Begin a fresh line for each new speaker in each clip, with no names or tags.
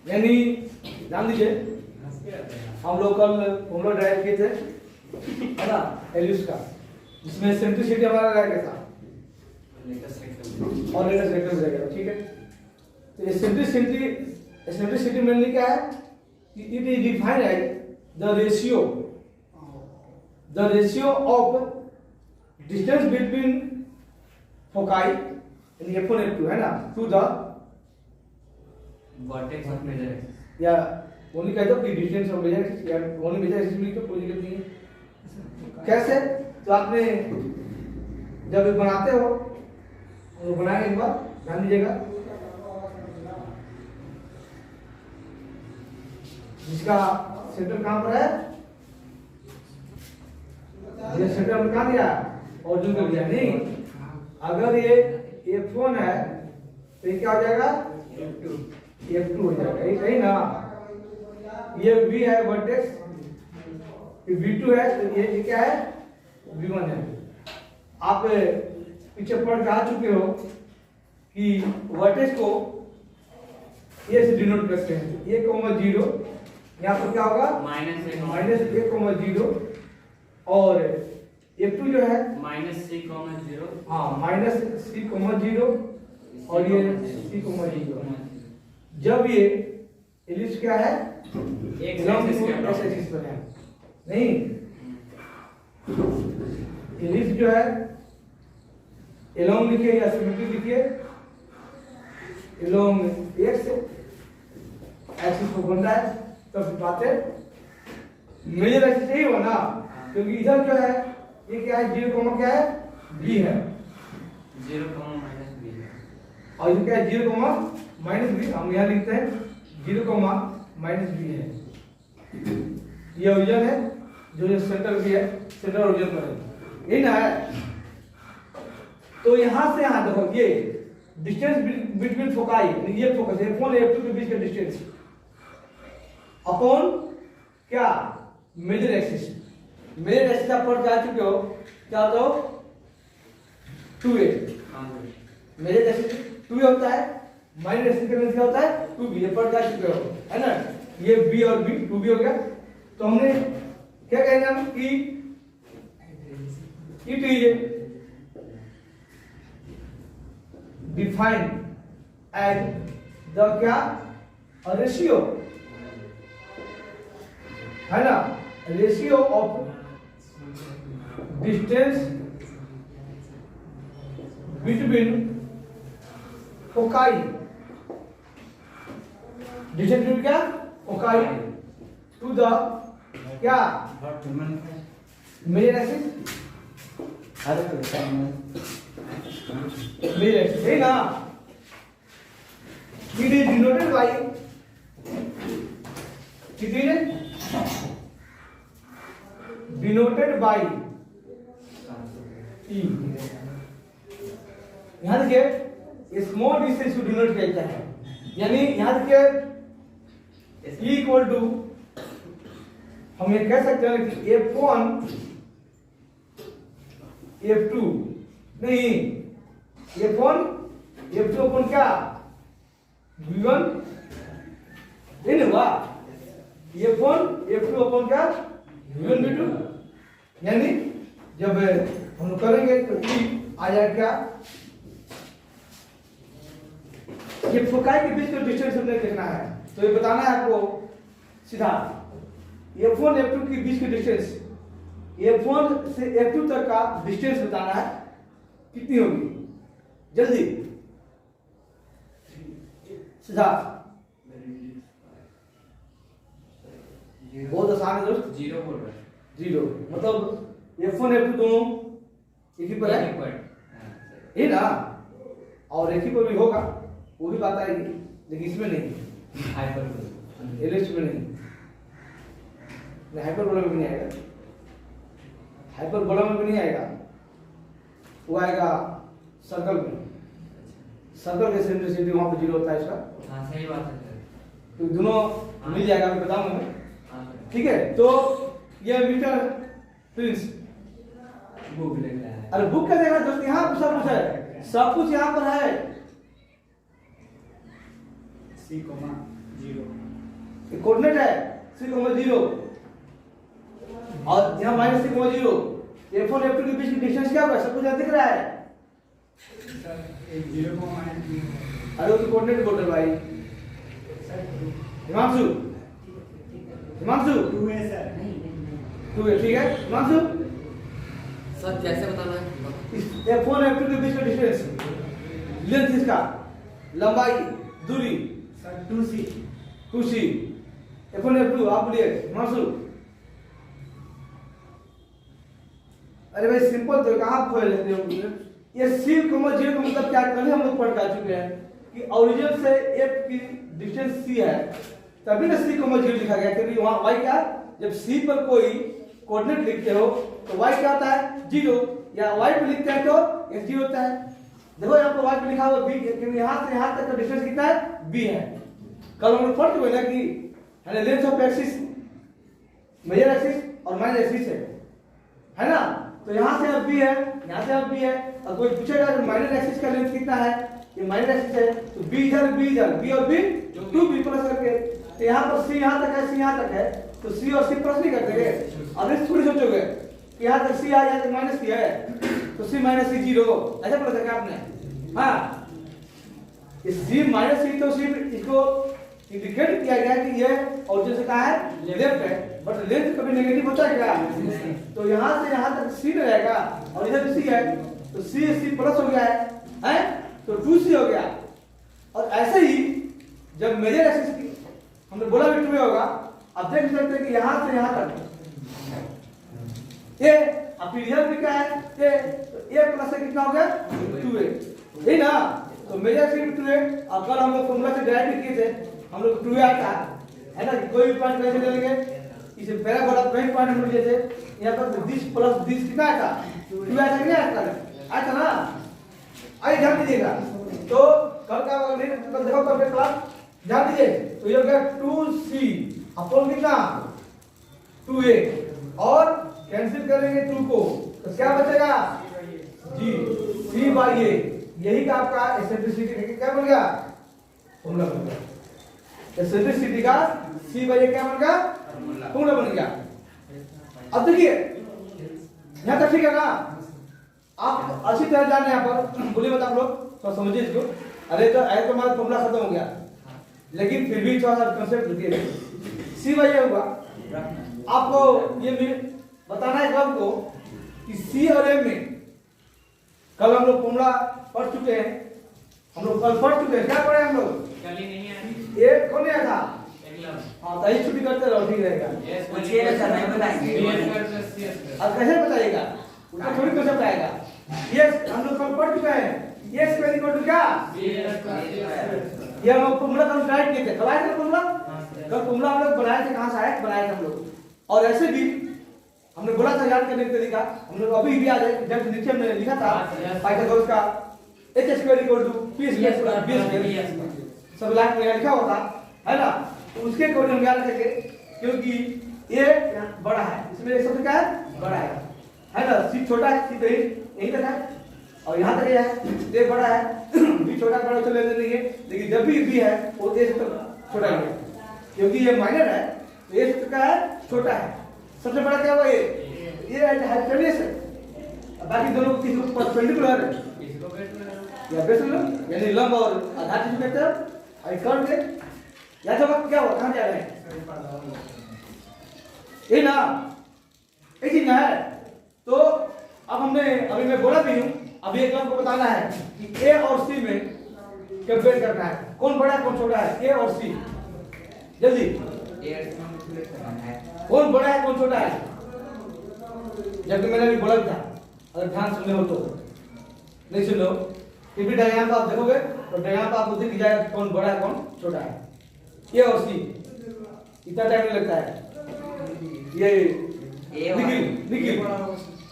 यानी ध्यान दीजिए, हम लोग कल फॉर्मूला ड्राइव किए थे, है ना, एलिप्स का, जिसमें सेंट्रिसिटी हमारा रह गया था और लेटेस्ट वेक्टर रह गया, ठीक है। तो ये सेंट्रिसिटी मेनली क्या है? It is defined as the ratio of distance between foci यानी F1 F2 है ना to the
vertex of major axis,
या ओनली कह दो कि डिस्टेंस ऑफ मेजर एक्सिस या ओनली मेजर एक्सिस लिख दो, कोई दिक्कत नहीं है। कैसे? तो आपने जब बनाते हो तो बनाएंगे एक बार, ध्यान दीजिएगा, जिसका सेंटर कहां पर है, ये सेंटर हमने कहां दिया, ऑरिजिन कर दिया। नहीं, अगर ये F1 है तो ये क्या हो जाएगा, F2 हो जाएगा, ये सही ना। ये V है वर्टेक्स, ये V2 है, तो ये क्या है, V1 है। आप पीछे पढ़ के आ चुके हो कि वर्टेक्स को ये से डिनोट करते हैं, 1,0, यहाँ पर क्या होगा -1,0, और F2 जो है
-C,0,
हाँ -C,0 और ये C,0। जब ये एलिप्स क्या है,
एक
एक्सिस पर है, नहीं, एलिप्स जो है एलोंग लिखिए या सिमेट्रिक लिखिए, एलोंग एक्स एक्सिस पर बनता है, तो फिर बातें मेजर एक्सिस यही होना, क्योंकि इधर जो है ये क्या है, 0, क्या है, b है,
0, -b है,
और ये क्या है, 0, -b, हम यहाँ लिखते हैं 0, -b है। ये ओरिजिन है, जो ये सेंटर भी है, सेंटर ओरिजिन पर है, यही ना है। तो यहां से यहां देखो, ये डिस्टेंस बिटवीन फोकाई, ये फोकस F1 F2 के बीच का डिस्टेंस अपॉन क्या, मेजर एक्सिस। मेजर एक्सिस आप पढ़ जा चुके हो, क्या होता हो, 2a, मेजर एक्सिस 2a होता है, माइनर एक्सिस का क्या होता है, 2b, ये पढ़ जा चुके हो, है ना। ये b और b 2b हो गया। तो हमने क्या कहना है कि it is defined as the क्या, रेशियो, है ना, ratio of distance between foci, distance between क्या, फोकाई टू द क्या, मेजर एक्सिस, मेजर एक्सिस, है ना। It is denoted by, it is denoted by E। यहां देखिए स्मॉल डिस्टेंस को डिनोट किया जाता है, यानी यहां देखिए E इक्वल टू, हम ये कह सकते हैं कि F1 F2 नहीं, F1 F2 अपन क्या, V1 नहीं हुआ, F1 F2 अपन क्या, V1 V2, यानी जब हम लोग करेंगे तो E आ जाएगा क्या, ये फोकाई के बीच का डिस्टेंस हमने देखना है, तो ये बताना है आपको सीधा, F1 F2 के बीच का डिस्टेंस, F1 से F2 तक का डिस्टेंस बताना है, कितनी होगी, जल्दी सीधा, बहुत आसान है दोस्त,
0 बोल रहा है,
0 मतलब F1 F2 दोनों एक ही पर है, ये ना, और एक ही पर भी होगा, वो भी बात आएगी, लेकिन इसमें नहीं,
हाइपरबोला,
एलिप्स में नहीं, हाइपरबोला में भी नहीं आएगा, हाइपरबोला में भी नहीं आएगा, वो आएगा सर्कल में, सर्कल के सेंट्रिसिटी वहां पर 0 होता है इसका।
हाँ सही बात है,
तो दोनों मिल जाएगा, मैं बताऊंगा मैं, ठीक है। तो ये मीटर प्रिंस
बुक लिख रहा है,
अरे बुक का देगा दोस्त, यहाँ सब कुछ है, सब कुछ यहाँ पर है,
C, 0
ये कोऑर्डिनेट है C,0 और यहाँ -C,0 F1 F2 के बीच की डिस्टेंस क्या होगा सब कुछ यहाँ दिख रहा है
सर 0,
अरे वो तो कोऑर्डिनेट बोल रहे भाई हिमांशु हिमांशु
2 है सर।
तू है ठीक है हिमांशु
सर कैसे बताना है?
इस F1 F2 के बीच का डिस्टेंस लेंथ इसका लंबाई दूरी
sir 2C,
2C F1 F2 आप बोलिए हिमांशु अरे भाई सिंपल तो कहाँ खोल लेते हो ये C,0 का मतलब क्या कल हम लोग पढ़ कर चुके हैं कि ओरिजिन से F की डिस्टेंस C है तभी ना C,0 लिखा गया क्योंकि वहाँ y क्या जब C पर कोई कोऑर्डिनेट लिखते हो तो y क्या होता है 0 या y पे लिखते हैं तो x 0 होता है देखो यहाँ पर y पे लिखा हुआ b क्योंकि यहाँ से यहाँ तक का डिस्टेंस कितना है b है कल हम लोग पढ़ चुके ना कि है length of axis major axis और माइनर एक्सिस है ना तो यहाँ से अब b है यहाँ से अब b है और कोई पूछेगा कि माइनर एक्सिस का लेंथ कितना है ये माइनर एक्सिस है तो b इधर b और b 2b प्लस करके तो यहाँ पर c यहाँ तक है c यहाँ तक है तो c और c प्लस नहीं कर देंगे अब इस थोड़ी सोचोगे कि यहाँ तक c आ यहाँ तक माइनस c है तो c माइनस c 0 ऐसा बोला था आपने हाँ इस c माइनस c तो सिर्फ इसको इंडिकेट किया गया कि ये और जैसे कहा है लेफ्ट है बट लेंथ कभी नेगेटिव होता है क्या तो यहाँ से यहाँ तक c रहेगा और इधर c है तो c प्लस हो गया है तो 2c हो गया और ऐसे ही जब मेजर एक्सिस की हमने बोला भी 2a होगा अब देख सकते हैं कि यहाँ से यहाँ तक ये अब फिर इधर भी क्या है ये तो a प्लस से कितना हो गया 2a ये ना तो मेजर एक्सिस 2a अब कल हम लोग फॉर्मूला से डायरेक्ट किए थे हम लोग 2a आता है ना कोई भी पॉइंट कैसे ले लेंगे इसे पैराबोला पॉइंट हम लोग लिए थे यहाँ पर दिस प्लस दिस कितना आया था 2 आया था कि नहीं आया था ना आइए ध्यान दीजिएगा तो कल का कल देखो कल के क्लास ध्यान दीजिए तो ये हो गया 2c अपॉन कितना 2a और कैंसिल करेंगे 2 को तो क्या बचेगा जी c by a यही का आपका एक्सेंट्रिसिटी क्या बन गया फॉर्मूला बन गया एक्सेंट्रिसिटी का c by a क्या बन गया फॉर्मूला बन गया अब देखिए यहाँ तक ठीक है ना आप अच्छी तरह जाने यहाँ पर बोलिए मत आप लोग तो समझिए इसको अरे तो हमारा फॉर्मूला खत्म हो गया लेकिन फिर भी थोड़ा सा कंसेप्ट देखिए सी बाई ए हुआ आपको ये भी बताना है कल को कि सी और एम में कल हम लोग फॉर्मूला पढ़ चुके हैं हम लोग कल पढ़ चुके हैं क्या पढ़े हम लोग
कल ही नहीं है
एक कौन आया था हाँ तो छुट्टी करते रहो ठीक रहेगा अब कैसे बताइएगा उसका थोड़ी कंसेप्ट आएगा ये हम लोग कल पढ़ चुके हैं ये स्क्वायर इक्वल टू क्या ये हम लोग फॉर्मूला कल राइट किए थे कल आया था फॉर्मूला कल फॉर्मूला हम लोग बनाए थे कहां से आया बनाए थे हम लोग और ऐसे भी हमने बोला था याद करने का तरीका हम लोग अभी भी याद है जब नीचे हमने लिखा था पाइथागोरस का h square equal to p square b square सब लाइन में लिखा होता है ना तो उसके अकॉर्डिंग हम याद रखेंगे क्योंकि ये बड़ा है इसमें एक शब्द क्या है बड़ा है ना c छोटा है c तो यही तक है और यहाँ तक ये है ये बड़ा है b छोटा बड़ा तो लेने नहीं है लेकिन जब भी b है वो a से छोटा है क्योंकि ये माइनर है तो a से क्या है छोटा है सबसे बड़ा क्या हुआ ये हाइपोटेन्यूस है बाकी दोनों को किसी को परपेंडिकुलर है या बेसल यानी लंब और आधार किसको कहते हैं आई कर्व के या जब क्या हुआ कहां जा रहे हैं ये ना एक चीज है तो अब हमने अभी मैं बोला भी हूं अभी एक को बताना है कि a और c में कंपेयर करना है कौन बड़ा है कौन छोटा है a और c जल्दी कौन बड़ा है कौन छोटा है जबकि मैंने भी बोला था अगर ध्यान सुनने हो तो नहीं सुन लो फिर भी डायग्राम आप देखोगे तो डायग्राम आपको दिख जाएगा कि कौन बड़ा है कौन छोटा है ए और सी इतना टाइम नहीं लगता है ये निखिल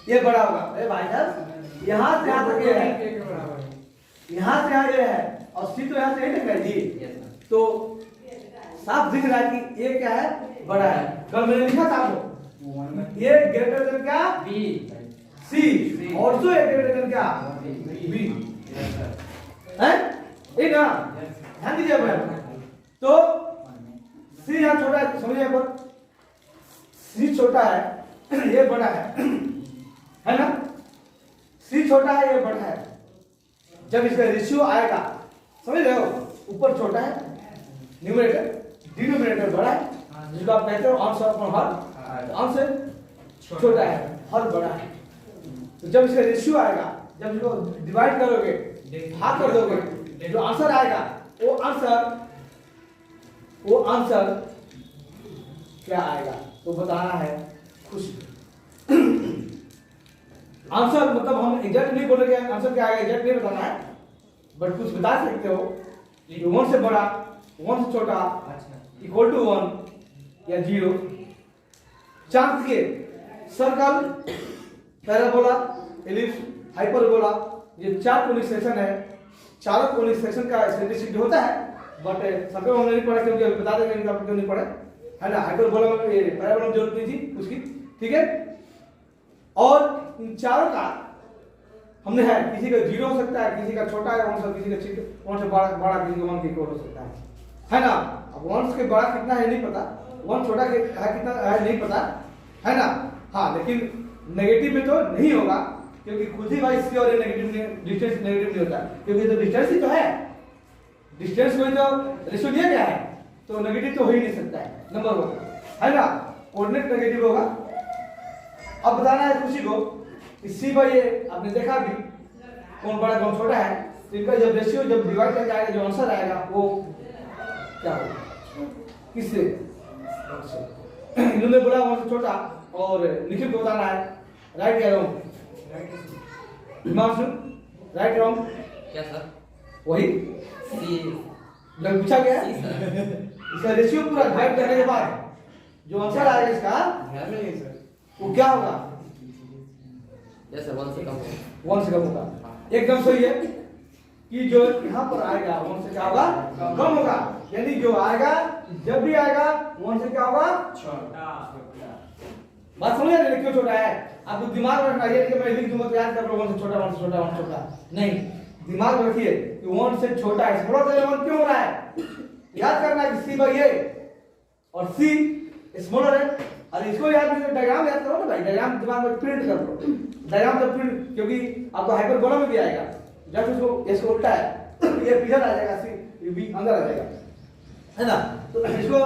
ये बड़ा होगा अरे भाई साहब यहाँ से यहाँ तक ये है यहाँ से यहाँ ये है और सी तो यहाँ से यही तक है जी तो साफ दिख रहा है कि ये क्या है बड़ा है कल मैंने लिखा था आपको ये ग्रेटर देन क्या B C also A greater than क्या बी है ये ना ध्यान दीजिए भाई तो सी यहाँ छोटा है, समझिए पर सी छोटा है ये बड़ा है ना, सी छोटा है ये बड़ा है। जब इसका रेशियो आएगा, समझ रहे हो, ऊपर छोटा है न्यूमरेटर, डिनोमिनेटर बड़ा है, जिसको आप कहते हो आंसर अपॉन हर, आंसर छोटा है हर बड़ा है। तो जब इसका रेशियो आएगा, जब इसको डिवाइड करोगे, भाग कर दोगे, जो आंसर आएगा वो आंसर क्या आएगा तो बताना है खुशी। आंसर मतलब हम एग्जैक्ट नहीं बोल रहे आंसर क्या आएगा, एग्जैक्ट नहीं बताना है, बट कुछ बता सकते हो कि 1 से बड़ा 1 से छोटा इक्वल टू 1 या 0। चांस के सर्कल, पैराबोला, एलिप्स, हाइपरबोला, ये 4 कोनिक सेक्शन है। चारों कोनिक सेक्शन का एसेंट्रिसिटी होता है, बट सर्कल हमने नहीं पढ़ा क्योंकि अभी बता देंगे आप क्यों नहीं पढ़े, है ना। हाइपरबोला में ये पैराबोला में जरूरत नहीं थी उसकी, ठीक है। और इन चारों का हमने है, किसी का 0 हो सकता है, किसी का छोटा है 1 से, किसी का 1 से बड़ा, किसी का 1 के इक्वल हो सकता है ना। अब 1 के बड़ा कितना है नहीं पता, 1 छोटा है कितना है नहीं पता, है ना। हाँ, लेकिन नेगेटिव में तो नहीं होगा क्योंकि खुद ही भाई सी और ए नेगेटिव, डिस्टेंस नेगेटिव नहीं होता क्योंकि तो डिस्टेंस ही तो है, डिस्टेंस में जो रेशियो दिया गया है तो नेगेटिव तो हो ही नहीं सकता है, नंबर 1, है ना। कोऑर्डिनेट नेगेटिव होगा। अब बताना है खुशी को कि सी बाई ए आपने देखा भी कौन बड़ा कौन छोटा है, तो इनका जब रेशियो जब डिवाइड करके आएगा जो आंसर आएगा वो क्या होगा, किससे, इन्होंने बोला 1 से छोटा और निखिल को बताना है राइट या रॉन्ग, राइट रॉन्ग
क्या सर?
वही
सी
जब पूछा गया
सी सर।
इसका रेशियो पूरा डिवाइड करने के बाद जो आंसर आएगा इसका
ध्यान में नहीं सर।
वो क्या होगा,
यस सर, 1 से कम
1 से कम होगा। एकदम सही है कि जो यहाँ पर आएगा 1 से क्या होगा, कम होगा। यानी जो आएगा जब भी आएगा 1 से क्या होगा,
छोटा।
बात समझ रहे क्यों छोटा है। आपको दिमाग में रखना है कि मैं लिख दूंगा तो याद कर लो 1 से छोटा 1 से छोटा 1 से छोटा, नहीं, दिमाग में रखिए कि 1 से छोटा है, स्मॉलर देन 1 क्यों हो रहा है, याद करना है कि सी बाई ए और सी स्मॉलर है। अरे इसको याद नहीं, डायग्राम याद करो ना भाई, डायग्राम दिमाग में प्रिंट कर लो, डायग्राम तो प्रिंट, क्योंकि आपको हाइपरबोला में भी आएगा, जब उसको इसको उल्टा है ये पीछे आ जाएगा, सी बी अंदर आ जाएगा, है ना। तो इसको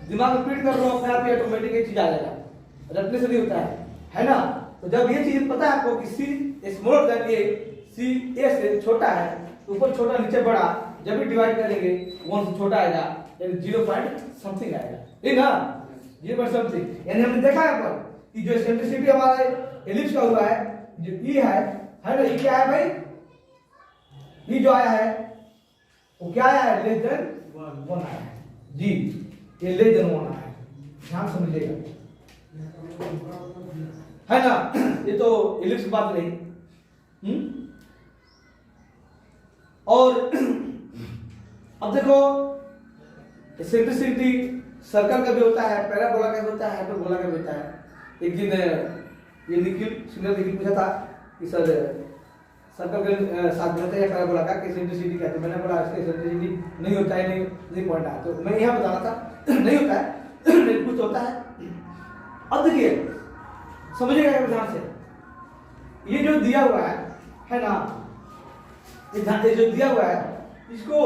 दिमाग में प्रिंट कर लो, अपने आप ही ऑटोमेटिक ये चीज आ जाएगा, रटने से नहीं होता है ना। तो जब ये चीज पता है आपको कि सी स्मॉलर देन ए, सी ए से छोटा है, ऊपर छोटा नीचे बड़ा, जब भी डिवाइड करेंगे 1 से छोटा आएगा, यानी 0 पॉइंट समथिंग आएगा, ठीक ना, 0 पॉइंट समथिंग। यानी हमने देखा है पर कि जो एसेंट्रिसिटी हमारा एलिप्स का हुआ है, जो ई है ना, ई क्या है भाई, ई जो आया है वो क्या आया है, लेस देन 1 आया है जी, ये लेस देन 1 आया है, ध्यान समझिएगा, है ना। ये तो एलिप्स की बात नहीं। और अब देखो एसेंट्रिसिटी सर्कल का भी होता है, पैराबोला का भी होता है, हाइपरबोला का भी होता है। एक दिन ये निखिल सुंदर निखिल पूछा था कि सर सर्कल के साथ में होता है पैराबोला का एसेंट्रिसिटी क्या है, तो मैंने बोला इसका एसेंट्रिसिटी नहीं होता है, नहीं पॉइंट है, तो मैं यह बता रहा था नहीं होता है लेकिन कुछ होता है। अब देखिए समझिएगा ध्यान से, ये जो दिया हुआ है ना, ये जो दिया हुआ है इसको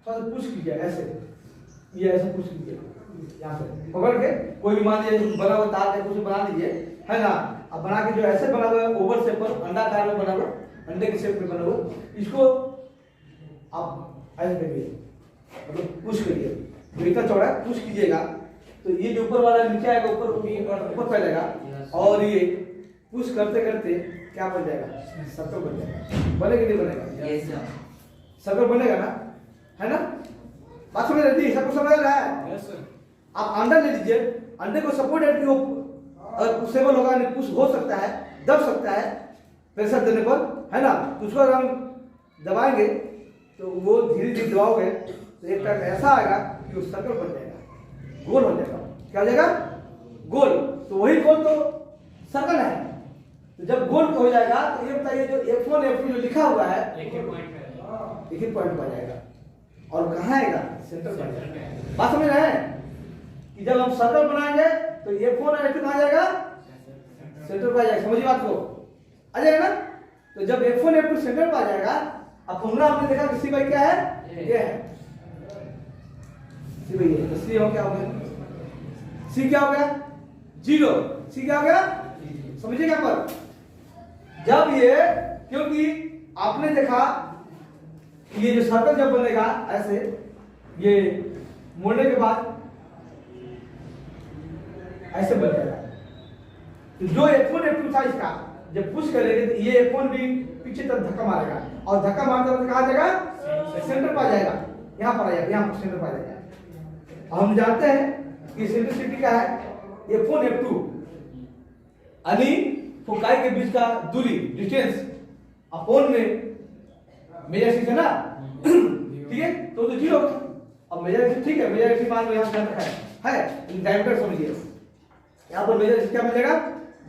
थोड़ा सा पुश कीजिए, ऐसे ये ऐसे पुश कीजिए, यहाँ से पकड़ के कोई भी मान लीजिए बना हुआ तार का कुछ बना लीजिए, है ना। अब बना के जो ऐसे बना हुआ है ओवल शेप पर, अंडाकार में बना हुआ, अंडे के शेप में बना हुआ, इसको आप ऐसे करिए, मतलब पुश करिए, जो इतना चौड़ा है पुश कीजिएगा तो ये जो ऊपर वाला नीचे आएगा, ऊपर फैलेगा, और ये पुश करते करते क्या बन जाएगा, सर्कल बन जाएगा, बनेगा नहीं बनेगा, सर्कल बनेगा ना, है ना। बात समझ रही है, सबको समझ रहा है।
Yes sir.
आप अंडा ले लीजिए, अंडे को सपोर्ट है कि वो अगर पुशेबल होगा, नहीं पुश हो सकता है, दब सकता है प्रेशर देने पर, है ना। तो उसको अगर हम दबाएंगे तो वो धीरे धीरे दबाओगे तो एक टाइम ऐसा आएगा कि वो सर्कल बन जाएगा, गोल हो जाएगा, क्या हो जाएगा, गोल। तो वही गोल तो सर्कल है, तो जब गोल हो जाएगा तो ये बताइए जो F1 F2 जो लिखा हुआ है
एक ही पॉइंट पे
एक ही पॉइंट पर आ जाएगा, और कहाँ आएगा, सेंटर पर आ जाएगा। बात समझ रहे हैं कि जब हम सर्कल बनाएंगे तो F1 और F2 कहाँ जाएगा, सेंटर पर आ जाएगा। समझिए बात को, आ जाएगा ना। तो जब F1 F2 सेंटर पर आ जाएगा, अब फॉर्मूला आपने देखा कि C बाई क्या है, ये है C बाई ये, तो C हो क्या हो गया, C क्या हो गया 0, C क्या हो गया, समझिएगा। पर जब ये, क्योंकि आपने देखा ये जो सर्कल जब बनेगा ऐसे, ये मोड़ने के बाद ऐसे बन जाएगा, तो जो F1 F2 था इसका जब पुश करेंगे तो ये F1 भी पीछे तरफ धक्का मारेगा, और धक्का मारते वक्त कहाँ जाएगा, सेंटर पर आ जाएगा, यहाँ पर आ जाएगा, यहाँ पर सेंटर पर आ जाएगा। और हम जानते हैं कि सेंट्रिसिटी क्या है, F1 F2 यानी फोकाई के बीच का दूरी, डिस्टेंस अपॉन में मेजर एक्सिस है ना, ठीक है, तो 0। अब मेजर एक्सिस ठीक है, मेजर एक्सिस मान लो यहाँ सेंटर है डायमीटर समझिए, यहाँ पर मेजर एक्सिस क्या बन जाएगा,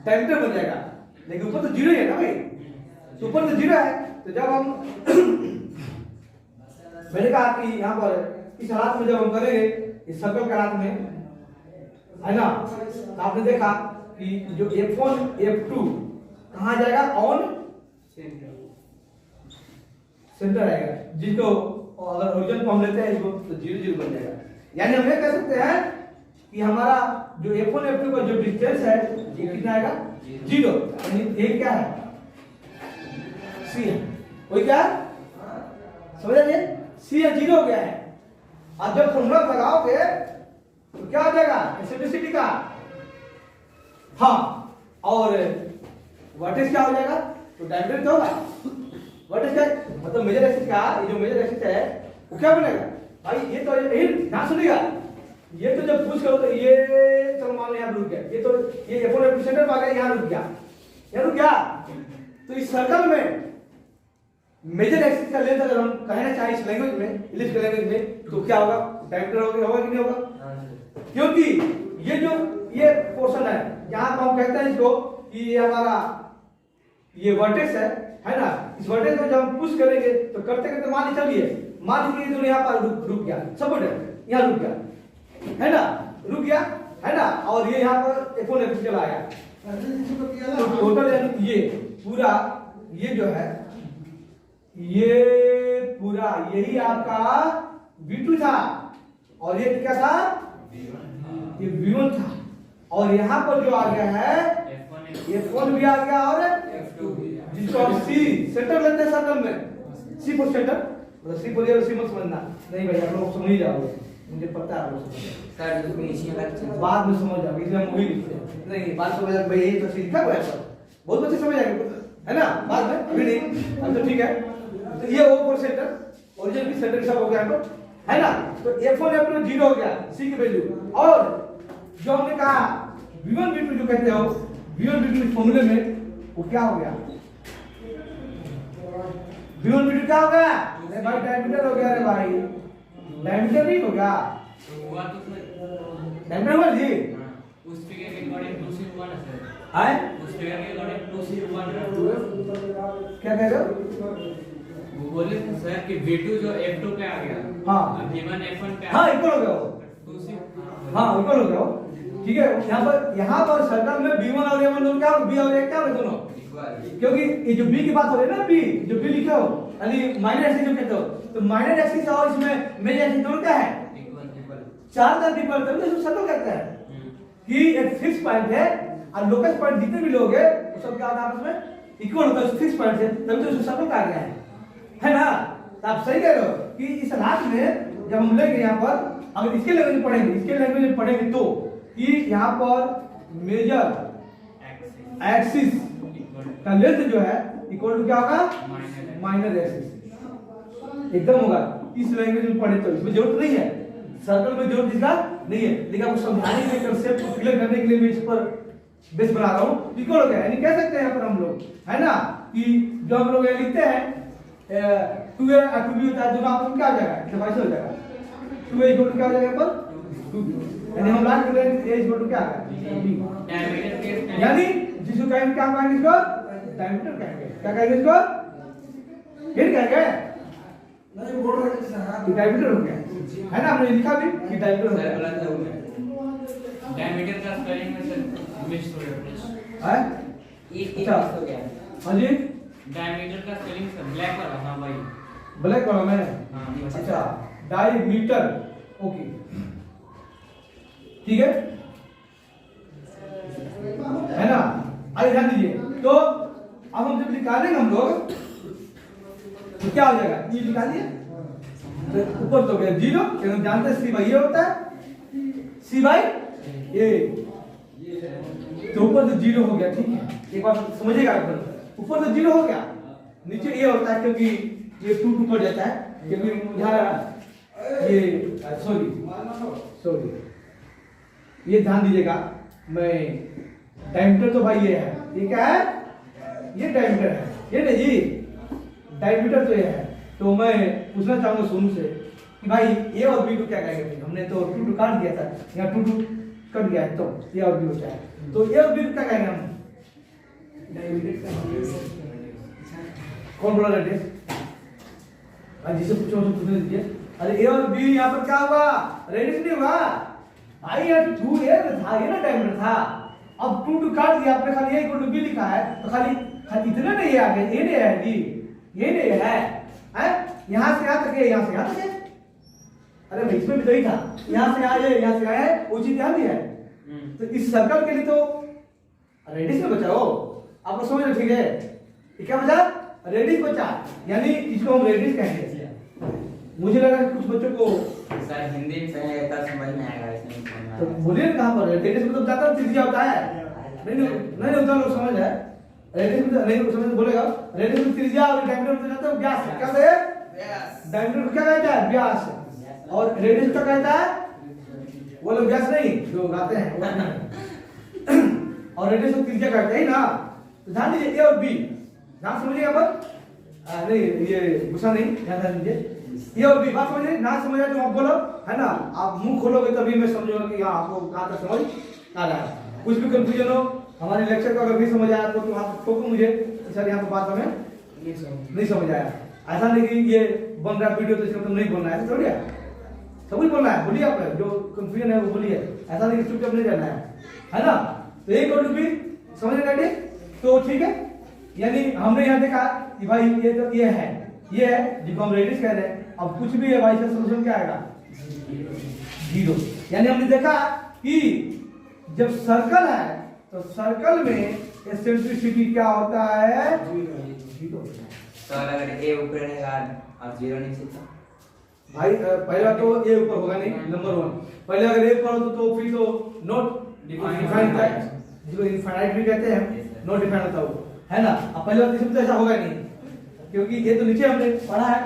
डायमीटर बन जाएगा, लेकिन ऊपर तो 0 ही है ना भाई, तो ऊपर तो 0 है। तो जब हम मैंने कहा कि यहाँ पर इस हालत में जब हम करेंगे इस सर्कल के हालत में है ना, तो आपने देखा कि जो F1 F2 कहाँ जाएगा, ऑन सेंटर आएगा, जिसको अगर ओरिजिन को हम लेते हैं इसको तो 0 0 बन जाएगा। यानी हम ये कह सकते हैं कि हमारा जो F1 F2 का जो डिस्टेंस है ये कितना आएगा, 0, यानी ये क्या है, C है, वही क्या समझ रहे, C है, 0 हो गया है। अब जब फॉर्मूला लगाओगे तो क्या आ जाएगा, एक्सेंट्रिसिटी का, हाँ, और वर्टेक्स क्या हो जाएगा, तो डायमीटर क्या होगा, वर्टेक्स क्या मतलब मेजर एक्सिस का, ये जो मेजर एक्सिस है वो क्या बनेगा भाई, ये तो यही ध्यान सुनिएगा, ये तो जब पुश करो तो ये चलो मान लो यहाँ रुक गया, ये तो ये F1 F2 सेंटर पर आ गया, यहाँ रुक गया, यहाँ रुक गया। तो इस सर्कल में मेजर एक्सिस का लेंथ अगर हम कहना चाहें इस लैंग्वेज में, इंग्लिश के लैंग्वेज में, तो क्या होगा, डायमीटर होगा कि नहीं होगा, क्योंकि ये जो ये पोर्शन है यहाँ पर हम कहते हैं इसको कि ये हमारा ये वर्टेक्स है ना, इस वर्टेक्स को जब हम पुश करेंगे तो करते करते मान लीजिए, चलिए मान लीजिए दोनों यहाँ पर रुक गया, सपोर्ट यहाँ रुक गया है ना, रुक गया है ना, और ये यहाँ पर F1 F2 चला आया, तो टोटल यानी ये पूरा ये जो है ये पूरा यही आपका V2 था, और ये क्या था, ये V1 था, और यहाँ पर जो आ गया है F1 भी आ गया और F2 भी, जिसको हम C सेंटर लेते हैं सर्कल में, C फॉर सेंटर, मतलब C फॉर C मत समझना, नहीं भाई आप लोग समझ ही जाओगे, मुझे पता है
सर जो इसी में
बाद में समझ जाओगे, इसलिए हम वही लिखते हैं, नहीं बात समझ भाई, यही तो लिखा हुआ है सर, बहुत बच्चे समझ जाएंगे है ना, बाद में अभी नहीं, अब तो ठीक है। तो ये O फॉर सेंटर, ओरिजिन भी सेंटर सब हो गया है ना, तो F1 F2 0 हो गया C की वैल्यू, और जो हमने कहा V1 V2 जो कहते हो, V1 V2 फॉर्मूले में वो क्या हो गया, V1 V2 क्या हो गया, अरे भाई डायमीटर हो गया, अरे भाई डायमीटर नहीं हो गया, डायमीटर हुआ जी,
उस फिगर के अकॉर्डिंग 2 से 1 है सर,
है
उस फिगर के अकॉर्डिंग 2 से 1 है,
क्या कह रहे हो,
वो बोले थे सर कि V2 जो F2 पे आ गया,
हाँ
V1 F1 पे
हाँ इक्वल हो गया वो,
2 से
हाँ इक्वल हो गया वो, ठीक है। यहाँ पर सर्कल में B1 और A1 दोनों क्या हो, B और A क्या हो दोनों, क्योंकि ये जो B की बात हो रही है ना, B जो B लिखे हो यानी माइनर एक्सिस जो कहते हो, तो माइनर एक्सिस और इसमें मेजर एक्सिस दोनों क्या है, चार का डिफरेंस है, तो सर्कल कहते हैं कि एक फिक्स पॉइंट है और लोकस पॉइंट जितने भी लोग हैं वो सब क्या होता है आपस में इक्वल होता है, फिक्स पॉइंट से, तभी तो सर्कल कहा गया है ना। तो आप सही कह रहे हो कि इस हालत में जब हम लेंगे यहाँ पर, अगर इसके लैंग्वेज में पढ़ेंगे, इसके लैंग्वेज में पढ़ेंगे तो कि यहाँ पर मेजर एक्सिस का लेंथ जो है इक्वल टू क्या होगा, माइनर एक्सिस, एकदम होगा। इस लैंग्वेज में पढ़े तो इसमें जरूरत नहीं है, सर्कल में जरूरत इसका नहीं है, लेकिन आपको समझाने के लिए, कंसेप्ट को क्लियर करने के लिए मैं इस पर बेस बना रहा हूँ। इक्वल हो गया, यानी कह सकते हैं यहाँ पर हम लोग है ना कि जो हम लोग लिखते हैं 2a और 2b होता है, दोनों आपस में क्या हो जाएगा, डिवाइड हो जाएगा, 2a इक्वल टू क्या हो जाएगा यहाँ पर 2b, यानी हम लास्ट कर रहे हैं a इक्वल टू क्या आएगा, यानी जिसको कहेंगे क्या कहेंगे, इसको डायमीटर कहेंगे, क्या कहेंगे इसको, हिट कहेंगे, नहीं बोल रहे हैं डायमीटर हो गया है ना, हमने लिखा भी कि डायमीटर हो
सर
गया
गलत है। डायमीटर का स्पेलिंग में सर मिक्स हो गया।
है।
एक
अच्छा।
मिस हो गया।
हाँ जी,
डायमीटर का स्पेलिंग सर ब्लैक वाला। हाँ भाई।
ब्लैक वाला में।
हाँ।
अच्छा, डायमीटर, ओके ठीक है ना। आइए ध्यान दीजिए, तो अब हम जब निकालेंगे हम लोग तो क्या हो जाएगा, ये निकाल दिए तो ऊपर तो गया 0, क्योंकि हम जानते हैं सी बाई ए होता है, सी बाई ए, तो ऊपर तो 0 हो गया। ठीक है, एक बार समझिएगा, ऊपर तो 0 हो गया, नीचे ए होता है क्योंकि ये 2 कट जाता है, क्योंकि यहाँ ये सॉरी ये ध्यान दीजिएगा। मैं डायमीटर तो भाई ये है, ये क्या है, ये डायमीटर है, ये नहीं जी, डायमीटर तो ये है। तो मैं पूछना चाहूंगा सोनू से कि भाई ए और बी को क्या कहेंगे, हमने तो 2 काट दिया था, यहाँ 2 कट गया है, तो ए और बी होता है, तो ए और बी को क्या कहेंगे हम, कौन बोला रेडियस, जिसे पूछो उसे पूछने दीजिए। अरे ए और बी यहाँ पर क्या हुआ, रेडियस नहीं हुआ भाई, यार 2 ए था, ये ना डायमीटर था, अब 2 काट दिया आपने, खाली ए इक्वल टू बी लिखा है, तो खाली इतना नहीं आ गया, ये नहीं है जी, ये नहीं है, यहाँ से यहाँ तक है, यहाँ से यहाँ तक है, अरे भाई इसमें भी तो ही था, यहाँ से आए, यहाँ से आए, वो चीज यहाँ भी है। तो इस सर्कल के लिए तो रेडियस में बचा हो, आप लोग समझ रहे, ठीक है, ये क्या बचा, रेडियस बचा, यानी इसको हम रेडियस कहेंगे। मुझे लगा कुछ बच्चों को
सर हिंदी में समझ में आएगा, इसमें समझ
तो बोलिए कहाँ पर रेडियस मतलब ज्यादा त्रिज्या होता है, नहीं होता, लोग समझ है, रेडियस में नहीं समझ बोलेगा, रेडियस में त्रिज्या और डायमीटर में जाता है व्यास, क्या कहते हैं, डायमीटर को क्या कहता है, व्यास, और रेडियस क्या कहता है, वो लोग व्यास नहीं जो गाते हैं और रेडियस को त्रिज्या कहते हैं ना। तो ध्यान दीजिए ए और बी, ध्यान समझिएगा, पर नहीं ये गुस्सा नहीं, ध्यान दीजिए, ये और बी बात समझिए, ना समझ आए तो आप बोलो, है ना, आप मुंह खोलोगे तभी मैं समझूंगा कि हाँ आपको कहाँ तक समझ आ रहा है। कुछ भी कंफ्यूजन हो, हमारे लेक्चर को अगर नहीं समझ आया तो वहाँ पर ठोको मुझे, सर यहाँ पर बात हमें नहीं समझ आया, ऐसा नहीं कि ये बन रहा वीडियो तो इसका मतलब नहीं बोलना है, थोड़ी है, सब कुछ बोलना है, बोलिए आप जो कंफ्यूजन है वो बोलिए, ऐसा नहीं चुपचाप नहीं रहना है ना। तो एक और बी समझ रहे, तो ठीक है, यानी हमने यहाँ देखा कि भाई ये तो ये है जिसको हम रेडियस कह रहे हैं, अब कुछ भी है भाई इसका सॉल्यूशन क्या आएगा, 0, यानी हमने देखा कि जब सर्कल है तो सर्कल में एक्सेंट्रिसिटी क्या होता है, 0।
सर अगर ए ऊपर रहेगा और 0 नीचे तो
भाई पहला तो ए ऊपर होगा नहीं, नंबर 1, पहले अगर ए ऊपर हो तो फिर तो नॉट डिफाइंड है, जिसको इनफाइनाइट भी कहते हैं, नॉट डिफाइंड होता वो, है ना। अब पहले बात इसमें तो ऐसा होगा नहीं, क्योंकि ये तो नीचे हमने पढ़ा है,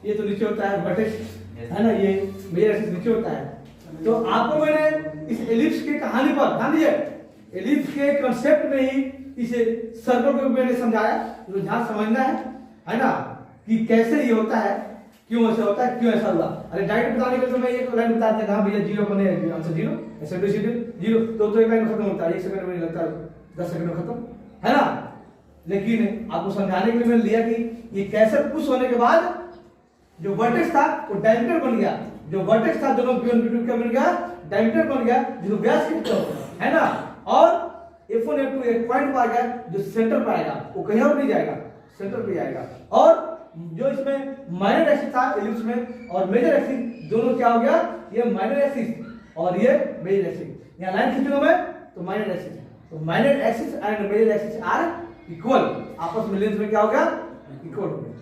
ये तो नीचे होता है वर्टेक्स, है ना, ये मेजर एक्सिस नीचे होता है। तो आपको मैंने इस एलिप्स के कहानी पर ध्यान दीजिए, एलिप्स के कांसेप्ट में ही इस सर्कल को मैंने समझाया, तो ध्यान समझना है ना, कि कैसे ये होता है, क्यों ऐसा होता है, क्यों ऐसा हुआ। अरे डायरेक्ट बताने के तो मैं एक लाइन बता देता, भैया 0 बने, आंसर 0, एक्सेंट्रिसिटी 0, तो एक लाइन में खत्म होता है, 1 सेकंड में नहीं लगता, 10 सेकंड में खत्म, है ना। लेकिन आपको समझाने के लिए मैंने लिया कि ये कैसे पुश होने के बाद जो वर्टेक्स था वो डायमीटर बन गया, जो वर्टेक्स था दोनों B1 B2 क्या बन गया, डायमीटर बन गया, जो व्यास कितना है ना, और F1 F2 एक पॉइंट पर आ गया जो सेंटर पर आएगा, वो कहीं और नहीं जाएगा, सेंटर पे जाएगा। और जो इसमें माइनर एक्सिस था एलिप्स में और मेजर एक्सिस दोनों क्या हो गया, ये माइनर एक्सिस और ये मेजर एक्सिस, यहाँ लाइन खींचूंगा मैं तो माइनर एक्सिस, तो minor axis and major axis are equal, आपस में लेंथ में क्या हो गया, इक्वल हो गया,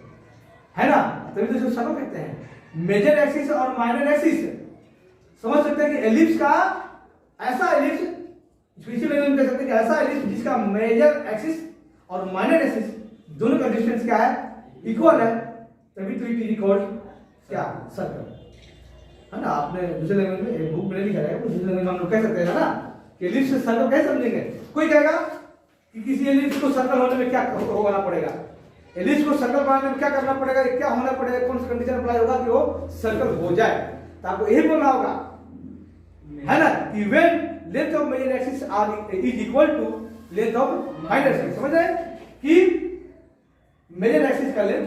है ना। तभी तो इसको सर्कल कहते हैं। मेजर एक्सिस और माइनर एक्सिस समझ सकते हैं कि एलिप्स का ऐसा एलिप्स, इसी में कह सकते हैं कि ऐसा एलिप्स जिसका मेजर एक्सिस और माइनर एक्सिस दोनों का डिस्टेंस क्या है, इक्वल है, तभी तो इट इज इक्वल क्या, सर्कल, है ना। आपने दूसरे लैंग्वेज में एक बुक में लिखा है, दूसरे लैंग्वेज में हम लोग कह सकते हैं ना कि एलिप्स से सर्कल कैसे समझेंगे। कोई कहेगा कि किसी एलिप्स को सर्कल होने में क्या होना पड़ेगा, एलिप्स को सर्कल बनाने में क्या करना पड़ेगा, क्या होना पड़ेगा, कौन सा कंडीशन अप्लाई होगा कि वो सर्कल हो जाए। तो आपको यही बोलना होगा, है ना, कि when length of major axis are is equal to length of minor axis. समझ रहे हैं कि मेजर एक्सिस का लेंथ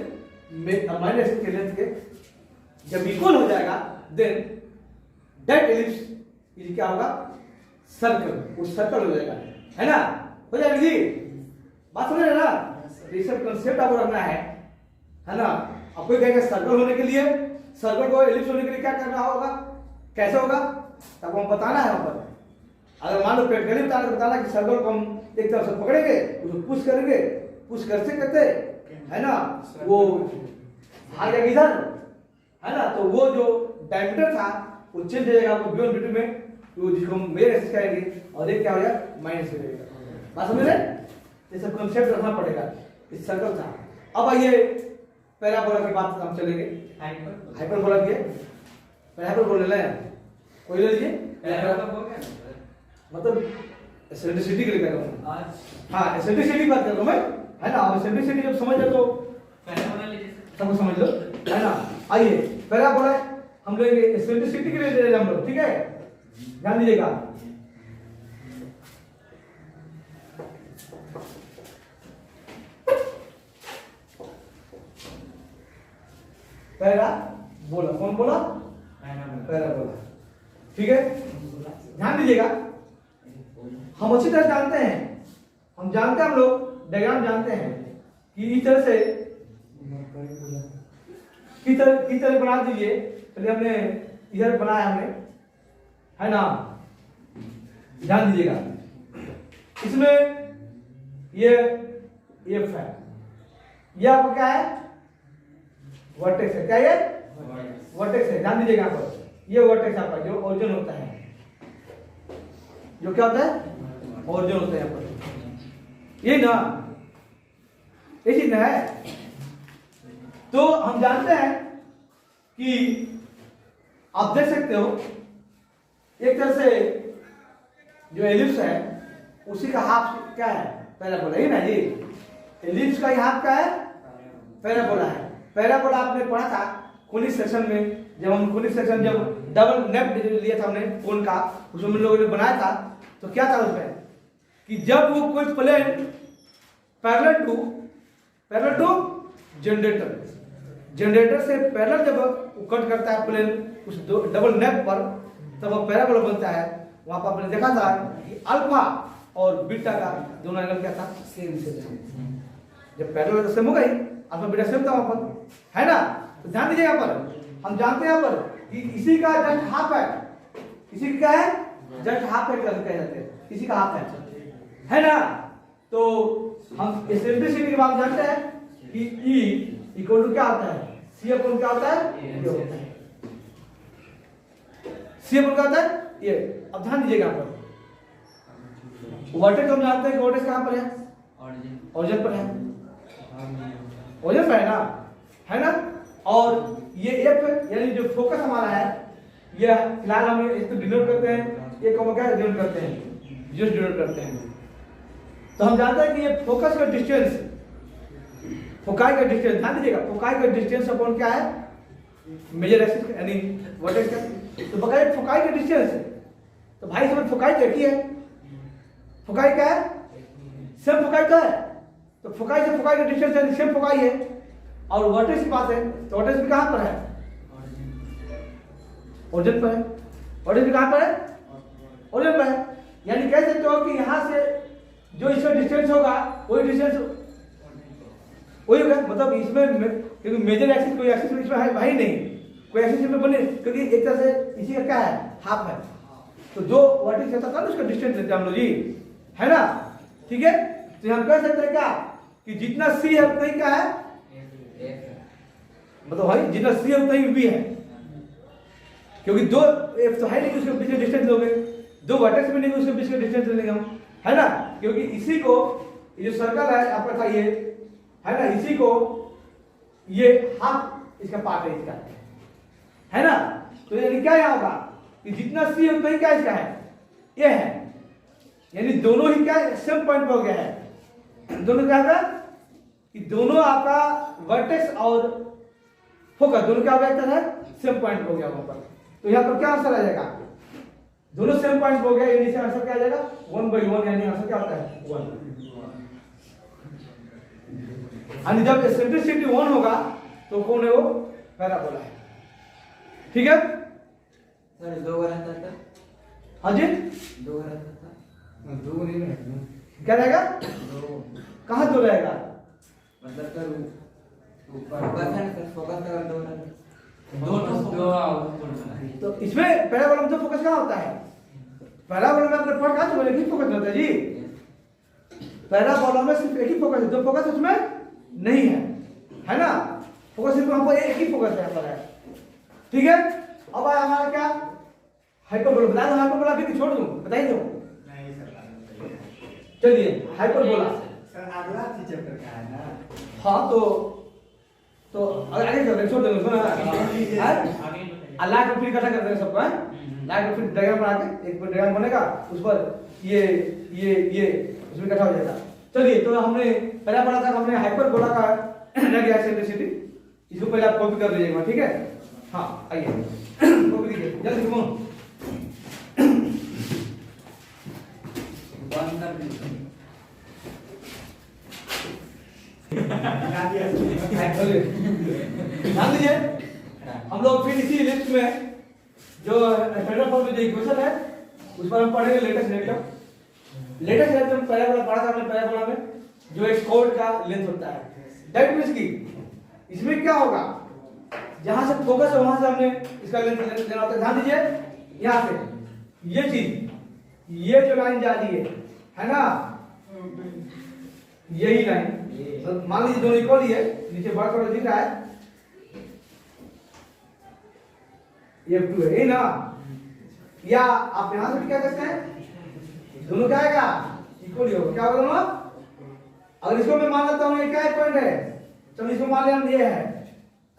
माइनर एक्सिस के लेंथ के जब इक्वल हो जाएगा देन दैट एलिप्स इज क्या होगा, सर्कल, वो सर्कल हो जाएगा, है ना, हो जाएगा जी, बात समझ रहे ना। ये सब कंसेप्ट आपको रखना है ना। आपको कहेंगे सर्कल होने के लिए, सर्कल को एलिप्स होने के लिए क्या करना होगा, कैसे होगा, तब हम बताना है वहां पर। अगर मान लो प्रैक्टिकली बताना कि सर्कल को हम एक तरफ से पकड़ेंगे, उसको पुश करेंगे, पुश करते करते, है ना, वो भाग जाएगा इधर, है ना, तो वो जो डायमीटर था वो चेंज हो जाएगा आपको बियॉन्ड बिटवीन में, तो जिसको हम मेजर एक्सिस कहेंगे, और एक क्या हो जाएगा, माइनस हो जाएगा। बात समझ रहे, ये सब कंसेप्ट रखना पड़ेगा। इस सर्कल था। अब आइए पैराबोला की बात हम चलेंगे। हाइपरबोला की पैराबोला ले लें, कोई ले लीजिए। मतलब एसेंट्रिसिटी के लिए कह रहा हूँ आज, हाँ एसेंट्रिसिटी की बात कर रहा हूँ मैं, है ना। अब एसेंट्रिसिटी जब समझ जाए तो पैराबोला लीजिए, सब समझ लो, है ना। आइए पैराबोला हम लेंगे एसेंट्रिसिटी के लिए ले हम लोग, ठीक है, ध्यान दीजिएगा। पैराबोला, कौन बोला, पैराबोला, ठीक है, ध्यान दीजिएगा। हम अच्छी तरह जानते हैं, हम लोग डायग्राम जानते हैं कि इस तरह से किस तरह बना दीजिए। चलिए हमने इधर बनाया हमने, है ना, ध्यान दीजिएगा। इसमें ये एफ है, ये आपको क्या है, वर्टेक्स है, क्या ये वर्टेक्स है, ध्यान दीजिएगा। यहाँ पर ये वर्टेक्स आपका जो ओरिजिन होता है, जो क्या होता है, ओरिजिन होता है यहाँ पर, ये ना, ये चीज है। तो हम जानते हैं कि आप देख सकते हो एक तरह से जो एलिप्स है उसी का हाफ क्या है, पैराबोला, ही ना जी। एलिप्स का हाफ क्या है, पैराबोला है। पैराबोला आपने पढ़ा था कोनिक सेक्शन में, जब हम कोनिक सेक्शन जब डबल नेप लिया था हमने कोन का, उसमें हम लोगों ने बनाया था, तो क्या था उसमें कि जब वो कोई प्लेन पैरेलल टू जनरेटर से पैरेलल जब वो कट करता है प्लेन उस डबल नेप पर, तब वो पैराबोला बनता है। वहां पर आपने देखा था कि अल्फा और बीटा का दोनों एंगल क्या था, सेम से था। जब पैरेलल तो सेम होगा ही, अल्फा बीटा सेम था वहां पर, है ना। तो ध्यान दीजिए, यहाँ पर हम जानते हैं यहाँ पर कि इसी का जस्ट हाफ है, इसी का क्या है, जस्ट हाफ है, कह जाते हैं, इसी का हाफ है ना। तो हम एसेंट्रिसिटी के बारे में जानते हैं कि E इक्वल टू क्या होता है, C अपॉन क्या होता है, ये होता है, C अपॉन क्या होता है, ये। अब ध्यान दीजिएगा यहाँ पर वर्टेक्स हम जानते हैं कि वर्टेक्स कहाँ पर है, ओरिजिन पर है, ओरिजिन पर है ना। और ये F यानी जो फोकस हमारा है, ये फिलहाल हम इसको डिनोट करते हैं, ये को क्या डिनोट करते हैं, जस्ट डिनोट करते हैं। तो हम जानते हैं कि ये फोकस का डिस्टेंस, फोकाई का डिस्टेंस, ध्यान दीजिएगा, फोकाई का डिस्टेंस अपॉन क्या है, मेजर एक्सिस यानी वर्टेक्स का। तो बकाया फोकाई का डिस्टेंस, तो भाई समझ फोकाई क्या है, फोकाई क्या है, सेम फोकाई का है। तो फोकाई से फोकाई का डिस्टेंस यानी सेम फोकाई है। और वर्टेक्स की बात है तो वर्टेक्स भी कहां पर है, ओरिजिन पर है। ओरिजिन कहां पर है, ओरिजिन पर है। यानी कह सकते हो कि यहां से जो इसका डिस्टेंस होगा वही डिस्टेंस वही होगा, मतलब इसमें क्योंकि मेजर एक्सिस कोई एक्सिस इसमें है भाई नहीं, कोई एक्सिस इसमें बने, क्योंकि एक तरह से इसी का क्या है, हाफ है। तो जो वर्टेक्स रहता था उसका डिस्टेंस लेते हम लोग जी, है ना, ठीक है। तो हम कह सकते हैं क्या कि जितना C है उतना ही क्या है, मतलब भाई जितना C है उतना ही V है, क्योंकि दो F तो है नहीं, उसके बीच में डिस्टेंस लोगे, दो वर्टेक्स भी नहीं, उसके बीच में डिस्टेंस लेंगे हम, है ना। क्योंकि इसी को ये जो सर्कल है आपका था ये, है ना, इसी को ये हाफ इसका पार्ट है इसका, है ना। तो यानी क्या यहाँ होगा कि जितना C है उतना ही क्या इसका है, ये है, यानी दोनों ही क्या सेम पॉइंट पर हो गया है। दोनों क्या होगा कि दोनों आपका वर्टेक्स और फोकस दोनों क्या हो गया है, सेम पॉइंट हो गया वहां पर। तो यहाँ पर क्या आंसर आ जाएगा, दोनों सेम पॉइंट हो गया, यानी आंसर क्या आ जाएगा 1/1, यानी आंसर क्या होता है 1। यानी जब एसेंट्रिसिटी 1 होगा तो कौन है वो, पैराबोला है। ठीक है?
सर 2 रहता था।
हाँ जी,
2 रहता था।
2 नहीं रहेगा।
क्या रहेगा?
2
कहाँ 2 रहेगा?
मतलब सर ऊपर फोकस है ना सर, फोकस अगर 2 रहता।
तो इसमें पैराबोला में तो फोकस कहाँ होता है? पैराबोला में अपने पॉइंट कहाँ तो एक ही फोकस होता है जी। पैराबोला में सिर्फ एक ही फोकस है, 2 फोकस उसमें नहीं है ना? फोकस सिर्फ हमको एक ही फोकस यहाँ पर है। ठीक है? अब आया हमारा क्या? हाइपरबोला। बता दो हाइपरबोला भी छोड़ दूं, बताइए दो।
नहीं सर,
चलिए हाइपरबोला।
सर अगला चैप्टर का है ना।
हाँ तो आगे चलो, छोड़ दो उसको ना। अल्लाह को फिर इकट्ठा कर देंगे सबको, है लाइट फिर डायग्राम बना के एक डायग्राम बनेगा, उस पर ये उसमें इकट्ठा हो जाएगा। चलिए, तो हमने पहला पढ़ा था, हमने हाइपरबोला का रह गया एसेंट्रिसिटी। इसको पहले आप कॉपी कर लीजिएगा, ठीक है? हाँ आइए कॉपी कीजिए जल्दी से।
बंद कर दीजिए।
ध्यान दीजिए, हम लोग फिर इसी लिस्ट में जो स्टैंडर्ड फॉर्म में जो इक्वेशन है उस पर हम पढ़ेंगे लेटेस्ट लेक्चर में पैराबोला पढ़ा था हमने। पैराबोला में जो एक कोड का लेंथ होता है, दैट मींस कि इसमें क्या होगा, जहां से फोकस है वहां से हमने इसका लेंथ लेना होता है। ध्यान दीजिए, यहां से ये चीज, ये जो लाइन जा रही है ना, यही लाइन मान लीजिए दोनों इक्वल ही है, नीचे बड़ा थोड़ा दिख रहा है, ये F2 है, यही ना? या आप यहां से भी क्या करते हैं, दोनों क्या आएगा, इक्वल ही होगा। क्या होगा दोनों? अगर इसको मैं मान लेता हूं ये क्या पॉइंट है, चलो इसको मान ले हम ये है,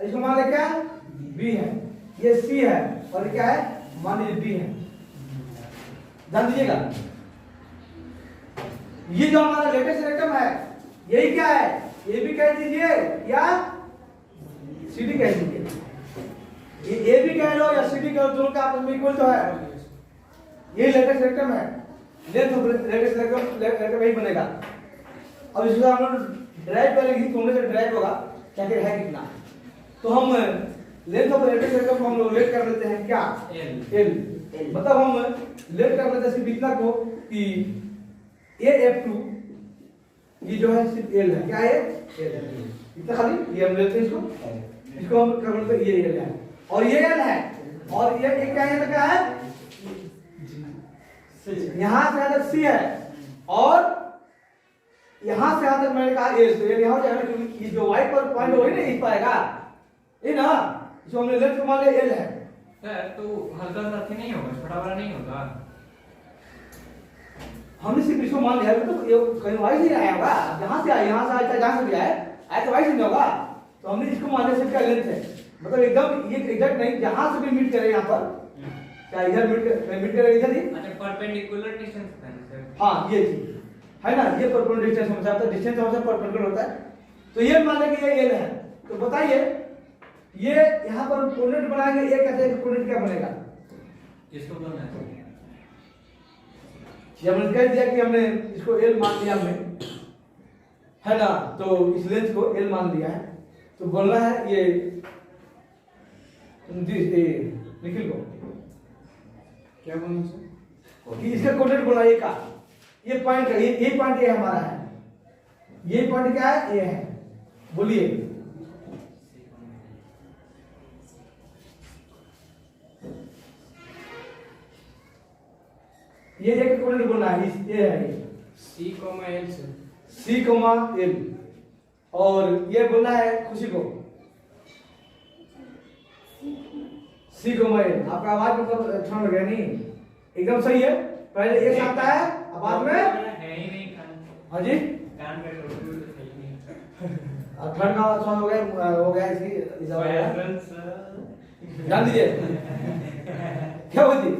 इसको मान ले क्या B है, ये C है, और ये क्या है, मान लीजिए B है। ध्यान दीजिएगा, ये जो हमारा लेटेस्ट रेक्टम है यही क्या है, ये भी कह दीजिए या CD कह दीजिए। ये A भी कह लो या CD कह लो, दोनों का आपस में इक्वल तो है। ये लेटेस्ट रेक्टम है, लेंथ ऑफ लेटेस्ट रेक्टम यही बनेगा। अब इसको हम लोग ड्राइव करेंगे, थोड़े से ड्राइव होगा क्या क्या है कितना, तो हम लेंथ ऑफ लेटेस्ट रेक्टम को हम लोग लेट कर लेते हैं क्या, L। मतलब हम लेट कर लेते हैं सिर्फ इतना को कि AF2 ये जो है सिर्फ L है, क्या है L, इतना खाली ये हम लेते हैं इसको हम कर लेते हैं, ये L है और ये L है, और ये क्या है, क्या है, यहां से यहां तक C है, और यहां से यहां तक मैंने कहा L, तो L यहां हो जाएगा, क्योंकि ये जो वाइट पर पॉइंट वही नहीं दिख पाएगा, ये ना, इसको हमने लेफ्ट मान लिया L है।
सर तो हल्का सा नहीं होगा, छोटा वाला नहीं होगा,
हमने सिर्फ इसको मान लिया, तो ये कहीं वाइस नहीं आया होगा, जहां से आया, यहां से आया, जहां से भी आया तो वाइस नहीं होगा, तो हमने इसको मान लिया सिर्फ क्या लेंथ है, मतलब एकदम ये एग्जैक्ट नहीं, जहां से भी मीट करे यहां पर, क्या इधर मीट करे इधर ही,
अच्छा परपेंडिकुलर डिस्टेंस है सर।
हां ये चीज है ना, ये परपेंडिकुलर डिस्टेंस हमेशा होता है, डिस्टेंस हमेशा परपेंडिकुलर होता है। तो ये मान लें कि ये L है, तो बताइए ये यहां पर कोऑर्डिनेट बनाएंगे, ये कहते हैं कोऑर्डिनेट क्या बनेगा,
किसको बोलना है?
ये हमने कह दिया कि हमने इसको L मान लिया हमने, है ना, तो इस लेंथ को L मान लिया है, तो बोलना है ये निखिल को
क्या बोलूं सर?
कि इसका कोऑर्डिनेट बोला ये का, ये पॉइंट का, ये पॉइंट ये हमारा है, ये पॉइंट क्या है, ये है, बोलिए ये एक कोऑर्डिनेट बोलना है, ये है ये
C, L sir.
C, L, और ये बोलना है खुशी को C, L। आपका आवाज मतलब अच्छा लग गया नहीं, एकदम सही है, पहले एक आता है अब बाद में
है ही नहीं कान,
हाँ जी,
कान पे तो सही नहीं।
अब थर्ड का अच्छा हो गया इसकी
वायरल सर
ध्यान दीजिए क्या होती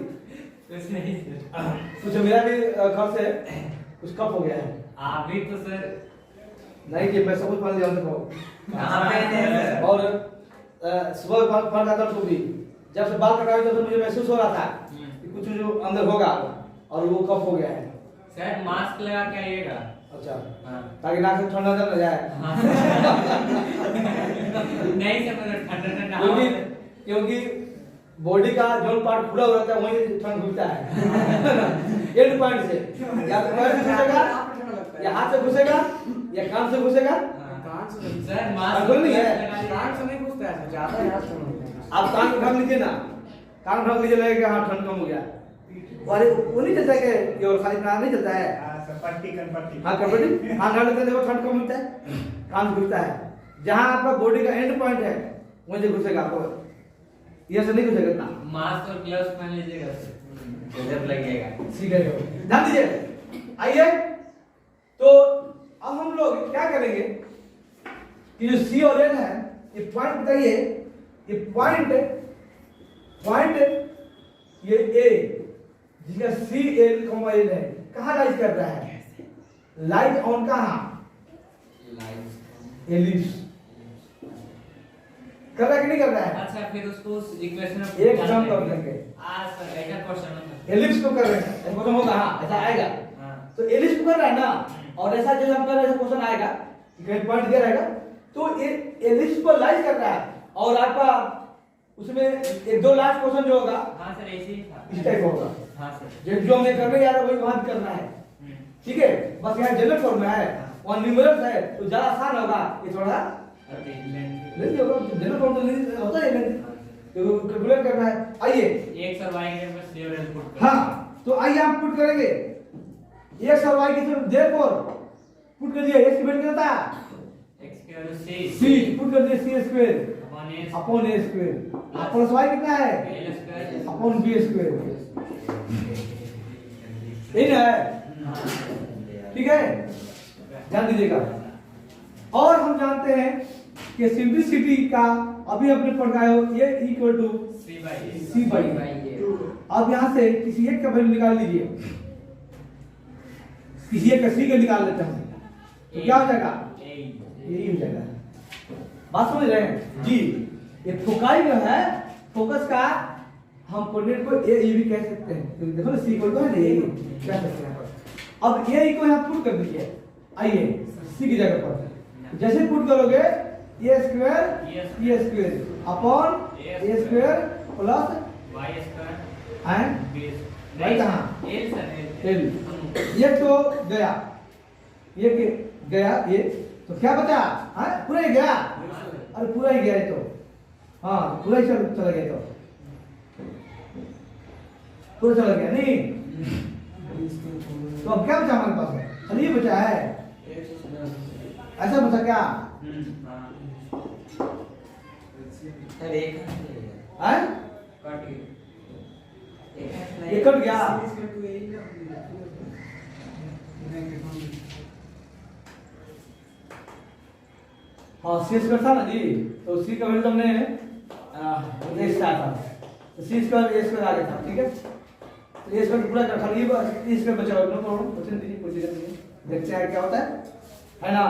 कुछ नहीं सर,
कुछ मेरा भी घर से कुछ कप हो गया है,
आप भी तो सर
नहीं कि मैं सब कुछ पढ़ लिया हूं
कहां पे है?
और सुबह पढ़ रहा था, तो भी जब से बाल कटाए तो मुझे महसूस हो रहा था कि कुछ जो अंदर होगा, और वो कप हो गया है।
सर मास्क लगा के आइएगा।
अच्छा,
हाँ
ताकि नाक से ठंडा न जाए।
हाँ। नहीं सर मतलब ठंडा ठंडा
क्योंकि बॉडी का जो पार्ट पूरा हो रहता है वहीं ठंड घुसता है एंड पॉइंट से, या तो पैर से घुसेगा या हाथ से घुसेगा या कान से घुसेगा।
कान से
सर
बिल्कुल नहीं है।
कान से नहीं घुसता है, ज्यादा यहाँ से नहीं।
आप कान को ढक लीजिए ना, कान ढक लीजिए, लगेगा हाँ ठंड कम हो गया। और वो नहीं चलता है कि केवल खाली कान नहीं चलता है।
हाँ, सब पट्टी कनपट्टी।
हाँ कपड़ी हाँ ढक लेते हैं, देखो ठंड कम होता है, कान घुसता है। जहाँ आपका बॉडी का एंड पॉइंट है वहीं से घुसेगा आपको, ये से नहीं घुसेगा इतना।
मास्क और ग्लव्स पहन लीजिएगा सर, गजब लगेगा।
ठीक है, ध्यान दीजिए। आइए तो अब हम लोग क्या करेंगे कि जो सी और एल है, ये पॉइंट बताइए, ये पॉइंट ये ए जिसका सी एल कॉमा एल है, कहाँ लाइज कर रहा है? लाइज ऑन कहाँ? एलिप्स कर रहा है कि नहीं कर रहा है?
अच्छा फिर उसको उस इक्वेशन में
एक सम कर देंगे।
सर ऐसा क्वेश्चन है।
एलिप्स को कर रहे हैं, ऐसा क्वेश्चन होगा, हाँ ऐसा आएगा।
हाँ
तो एलिप्स को कर रहा है ना, और ऐसा जब हम कर रहे हैं क्वेश्चन आएगा कि कहीं पॉइंट दिया रहेगा, तो ये एलिप्स पर लाइज कर रहा है, और आपका उसमें एक दो लास्ट क्वेश्चन जो होगा
हाँ सर ऐसे ही था,
इस टाइप होगा।
हाँ सर
जो हमने करने जा रहे हैं वही वहां भी करना है, ठीक है। बस यहाँ जनरल फॉर्म में है और न्यूमेरल्स है तो ज्यादा आसान होगा, ये थोड़ा नहीं होगा, जनरल फॉर्म तो नहीं होता है, तो कैलकुलेट करना है। आइए
एक सर वाई के बस सी और एल पुट
हाँ, तो आइए हम पुट करेंगे एक्स और वाई की तरफ, देयरफॉर पुट कर दिया, एक्स की वैल्यू कितना था?
एक्स के वैल्यू सी
सी, पुट कर दिया C square
upon A
upon A square, और प्लस वाई कितना है?
L square
upon B square, ठीक है, ठीक है, ध्यान दीजिएगा। और हम जानते हैं कि सिंप्लिसिटी का अभी अपने पढ़ा है ये equal to
C by A.
C by A. अब यहाँ से किसी एक का वैल्यू निकाल लीजिए, किसी एक का सी का निकाल लेते हैं, तो क्या हो जाएगा? यही हो जाएगा। बात समझ रहे हैं जी? ये फोकाई जो है, फोकस का हम कोऑर्डिनेट को ए भी कह सकते हैं, तो देखो ना सी इक्वल टू है ना, ये कह सकते हैं। अब ए को यहाँ पुट कर दीजिए, आइए सी की जगह पर जैसे पुट करोगे A square upon A square plus
Y square
and
B
Y कहाँ?
L sir
L. ये तो गया, ये गया, ये तो क्या बचा? हाँ पूरा ही गया, अरे पूरा ही गया ये तो, हाँ पूरा ही चला गया, तो पूरा चला गया नहीं, तो अब क्या बचा हमारे पास में? खाली ये बचा है, ऐसा बचा क्या?
सर एक
हैं?
कट
ये कट गया, हाँ सी स्क्वायर था ना जी, तो सी का वैल्यू तो हमने ए स्क्वायर था, तो सी स्क्वायर ए स्क्वायर आ गया था, ठीक है। तो ए स्क्वायर पूरा कर, खाली ए स्क्वायर बचा, नो प्रॉब्लम, क्वेश्चन दीजिए, कोई दिक्कत नहीं, देखते हैं क्या होता है ना।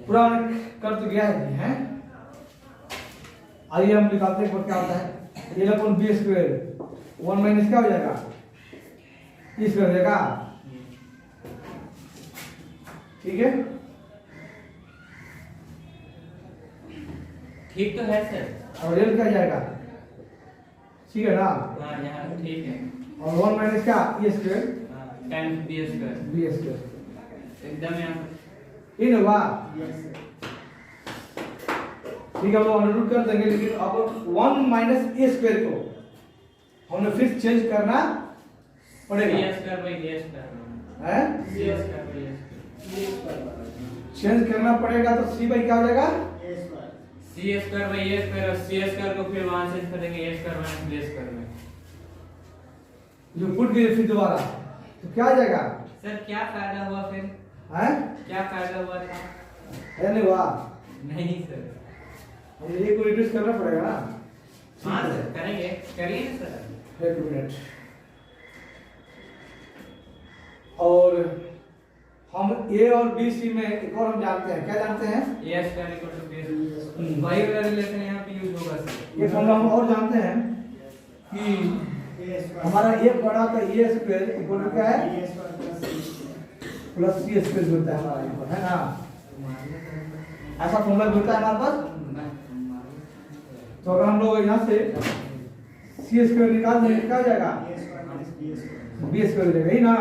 पूरा हमने कर तो गया है, हैं? आइए हम निकालते हैं क्या होता है। ए अपॉन बी स्क्वायर 1 माइनस क्या हो जाएगा? ई स्क्वायर हो जाएगा, ठीक है।
ठीक तो है सर,
और एल क्या जाएगा? ठीक है ना,
हाँ यहाँ ठीक है,
और 1 माइनस क्या? E square
times B square
B square
एकदम यहाँ
इन हुआ, ठीक है। वो अंडर रूट कर देंगे, लेकिन अब 1 माइनस ए स्क्वायर को हमने फिर चेंज करना पड़ेगा,
B square by A square
हैं?
B square by A square
change करना पड़ेगा, तो सी बाई क्या हो जाएगा?
C square by A square, और सी स्क्वायर को फिर वहां चेंज करेंगे A square minus B square में,
जो पुट गए फिर दोबारा, तो क्या आ जाएगा?
सर क्या फायदा हुआ फिर?
हैं?
क्या फायदा हुआ था?
है नहीं हुआ,
नहीं सर,
ये को रिड्यूस करना पड़ेगा ना।
हाँ सर करेंगे, करिए ना सर।
एक मिनट, और हम ए और बी सी में एक और हम जानते हैं, क्या जानते हैं?
A square equal to B square, वही वाला रिलेशन यहाँ पे यूज होगा सर।
ये फॉर्मूला हम और जानते हैं कि हमारा ए बड़ा का ए स्क्वायर इक्वल टू क्या है? प्लस सी स्क्वायर होता है हमारा, है ना? ऐसा फॉर्मूला होता है हमारे पास। तो अगर हम लोग यहाँ से सी स्क्वायर निकाल देंगे क्या हो जाएगा बी स्क्वायर हो जाएगा ही ना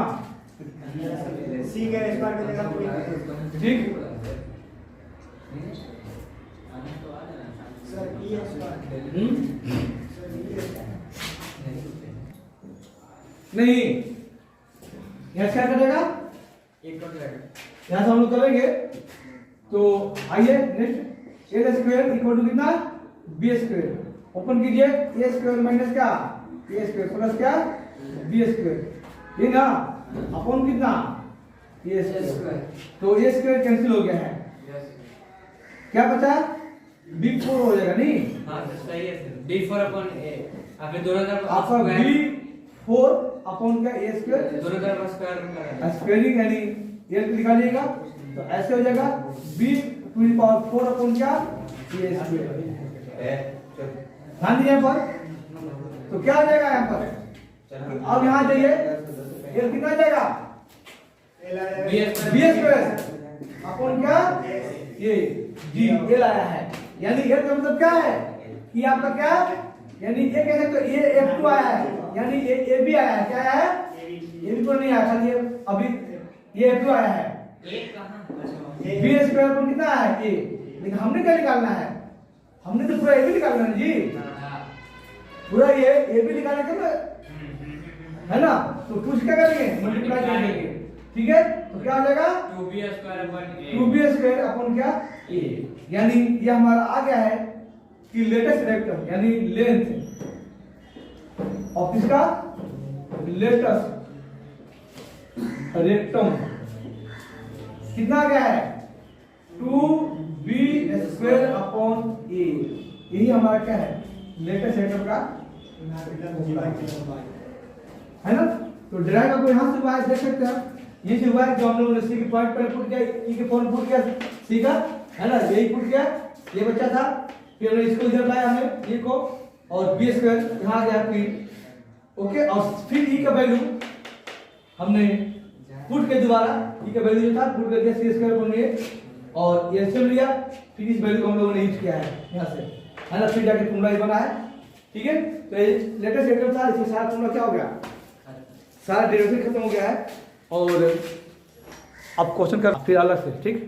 सी के स्क्वायर की जगह कोई
ठीक
सर ई स्क्वायर
नहीं यहाँ क्या करेगा
एक कट जाएगा
यहाँ से हम लोग करेंगे तो आइए next A square equal to कितना बी स्क्वायर ओपन कीजिए ए स्क्वायर माइनस क्या ए स्क्वायर प्लस क्या बी स्क्वायर ये ना अपन कितना ए स्क्वायर तो ए स्क्वायर कैंसिल हो गया है क्या बचा बी 4 हो जाएगा नहीं
हाँ तो सही है b4 अपॉन a आपने दोनों तरफ
आपका बी 4 अपॉन क्या ए स्क्वायर
दोनों तरफ स्क्वायर रूट लगा
स्क्वायरिंग यानी ये निकालिएगा तो ऐसे हो जाएगा b to the power 4 upon क्या ए स्क्वायर ध्यान दीजिए यहाँ पर तो क्या हो जाएगा यहाँ पर अब यहाँ जाइए ये कितना जाएगा बी स्क्वायर अपॉन क्या ये जी ये लाया है यानी ये का मतलब क्या है कि आपका क्या यानी ये कह सकते हो ये f2 आया है यानी ये a भी आया है क्या आया है ये भी तो नहीं आया खाली ये अभी ये f2 आया है
a कहां
बी स्क्वायर पर कितना आया है a लेकिन हमने क्या निकालना है हमने तो पूरा a भी निकालना है जी पूरा ये a भी निकालने का ना है ना तो कुछ क्या करेंगे मल्टीप्लाई करेंगे ठीक है तो क्या हो जाएगा
2b square upon a
2b square upon क्या a यानी ये हमारा आ गया है कि लेटेस्ट वेक्टर यानी लेंथ ऑफ इसका लेटेस्ट रेक्टम कितना आ गया है 2b स्क्वायर अपॉन a यही हमारा क्या है लेटेस्ट रेक्टम का है ना तो ड्राइव आपको यहाँ से वायर देख सकते हैं ये जो वायर जो हम लोगों ने सी के पॉइंट पर पुट किया ई के फॉर्म पुट किया सी का है ना यही पुट किया ये बच्चा था फिर हमने इसको इधर लाया हमें ये को और बी स्क्वायर यहाँ गया फिर ओके और फिर ई का वैल्यू हमने पुट के दोबारा ई का वैल्यू जो था पुट कर दिया सी स्क्वायर पर लिए और ये एलसीएम लिया फिर इस वैल्यू को हम लोगों ने यूज किया है यहाँ से है ना फिर जाके फॉर्मूला ये बना है ठीक है तो ये लेटेस्ट एकदम था इसमें सारा फॉर्मूला क्या हो गया सारा डेरिवेटिव खत्म हो गया है और अब क्वेश्चन का फिर अलग से ठीक